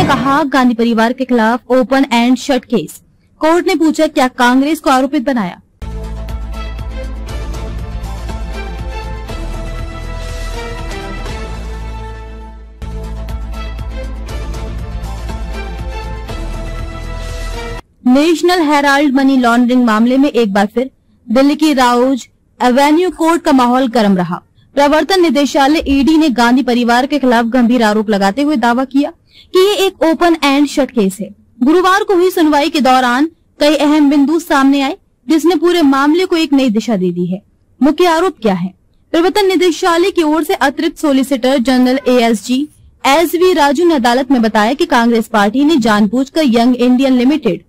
कहा, गांधी परिवार के खिलाफ open and shut case. Court ने पूछा, क्या कांग्रेस को आरोपित बनाया? नेशनल हेराल्ड मनी लॉन्ड्रिंग मामले में एक बार फिर दिल्ली की राउज एवेन्यू कोर्ट का माहौल गर्म रहा। प्रवर्तन निदेशालय ईडी ने गांधी परिवार के खिलाफ गंभीर आरोप लगाते हुए दावा किया कि ये एक ओपन एंड शट केस है। गुरुवार को हुई सुनवाई के दौरान कई अहम बिंदु सामने आए, जिसने पूरे मामले को एक नई दिशा दे दी है। मुख्य आरोप क्या है? प्रवर्तन निदेशालय की ओर से अतिरिक्त solicitor general ASG SV Raju ने अदालत में बताया कि कांग्रेस पार्टी ने जानबूझकर यंग इंडियन लिमिटेड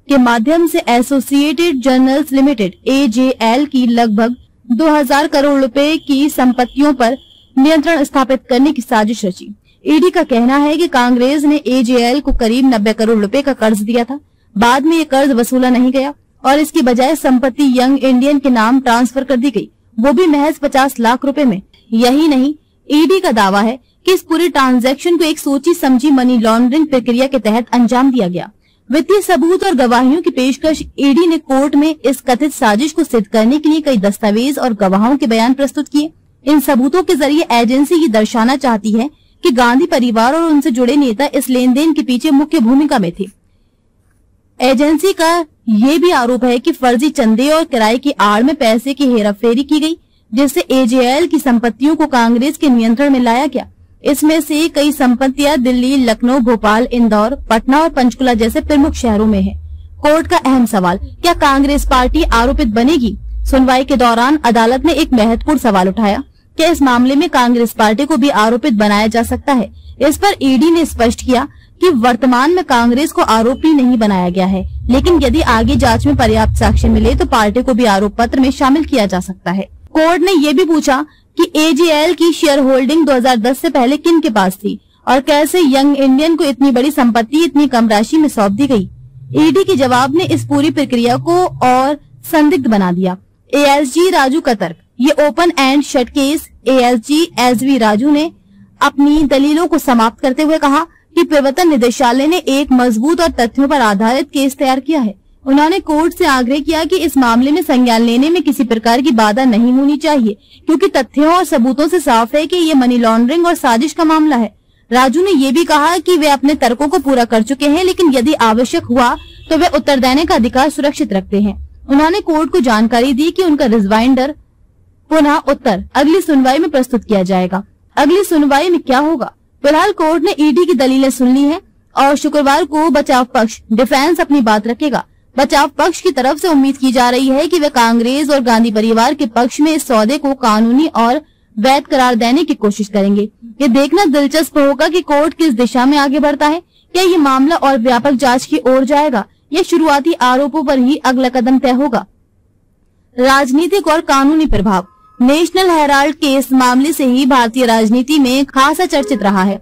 के माध्यम से एसोसिएटेड जर्नल्स लिमिटेड AJL की लगभग 2000 करोड़ रुपए की संपत्तियों पर नियंत्रण स्थापित करने की साजिश रची। ईडी का कहना है कि कांग्रेस ने AJL को करीब 90 करोड़ रुपए का कर्ज दिया था। बाद में ये कर्ज वसूला नहीं गया और इसकी बजाय संपत्ति यंग इंडियन के नाम ट्रांसफर कर दी गई, वो भी महज 50 लाख रुपए में। यही नहीं, ईडी का दावा है कि इस पूरे ट्रांजैक्शन को एक सोची समझी मनी लॉन्ड्रिंग प्रक्रिया के तहत अंजाम दिया गया। वित्तीय सबूत और गवाहियों की पेशकश ईडी ने कोर्ट में इस कथित साजिश को सिद्ध करने के लिए कई दस्तावेज और गवाहों के बयान प्रस्तुत किए। इन सबूतों के जरिए एजेंसी ये दर्शाना चाहती है कि गांधी परिवार और उनसे जुड़े नेता इस लेन देन के पीछे मुख्य भूमिका में थे। एजेंसी का ये भी आरोप है कि फर्जी चंदे और किराए की आड़ में पैसे की हेराफेरी की गई, जिससे AJL की संपत्तियों को कांग्रेस के नियंत्रण में लाया गया। इसमें से कई संपत्तियां दिल्ली, लखनऊ, भोपाल, इंदौर, पटना और पंचकुला जैसे प्रमुख शहरों में है। कोर्ट का अहम सवाल, क्या कांग्रेस पार्टी आरोपित बनेगी? सुनवाई के दौरान अदालत ने एक महत्वपूर्ण सवाल उठाया, क्या इस मामले में कांग्रेस पार्टी को भी आरोपित बनाया जा सकता है? इस पर ईडी ने स्पष्ट किया कि वर्तमान में कांग्रेस को आरोपी नहीं बनाया गया है, लेकिन यदि आगे जांच में पर्याप्त साक्ष्य मिले तो पार्टी को भी आरोप पत्र में शामिल किया जा सकता है। कोर्ट ने ये भी पूछा कि AJL की शेयर होल्डिंग 2010 से पहले किन के पास थी और कैसे यंग इंडियन को इतनी बड़ी संपत्ति इतनी कम राशि में सौंप दी गई। ईडी के जवाब ने इस पूरी प्रक्रिया को और संदिग्ध बना दिया। ASG राजू का तर्क, ये open and shut case. ASG SV Raju ने अपनी दलीलों को समाप्त करते हुए कहा कि प्रवर्तन निदेशालय ने एक मजबूत और तथ्यों पर आधारित केस तैयार किया है। उन्होंने कोर्ट से आग्रह किया कि इस मामले में संज्ञान लेने में किसी प्रकार की बाधा नहीं होनी चाहिए, क्योंकि तथ्यों और सबूतों से साफ है कि ये मनी लॉन्ड्रिंग और साजिश का मामला है। राजू ने ये भी कहा कि वे अपने तर्कों को पूरा कर चुके हैं, लेकिन यदि आवश्यक हुआ तो वे उत्तर देने का अधिकार सुरक्षित रखते हैं। उन्होंने कोर्ट को जानकारी दी कि उनका रिजवाइंडर पुनः उत्तर अगली सुनवाई में प्रस्तुत किया जाएगा। अगली सुनवाई में क्या होगा? फिलहाल कोर्ट ने ईडी की दलीलें सुन ली हैं और शुक्रवार को बचाव पक्ष डिफेंस अपनी बात रखेगा। बचाव पक्ष की तरफ से उम्मीद की जा रही है कि वे कांग्रेस और गांधी परिवार के पक्ष में इस सौदे को कानूनी और वैध करार देने की कोशिश करेंगे। ये देखना दिलचस्प होगा कि कोर्ट किस दिशा में आगे बढ़ता है। क्या ये मामला और व्यापक जांच की ओर जाएगा या शुरुआती आरोपों पर ही अगला कदम तय होगा? राजनीतिक और कानूनी प्रभाव। नेशनल हेराल्ड केस मामले से ही भारतीय राजनीति में खासा चर्चित रहा है।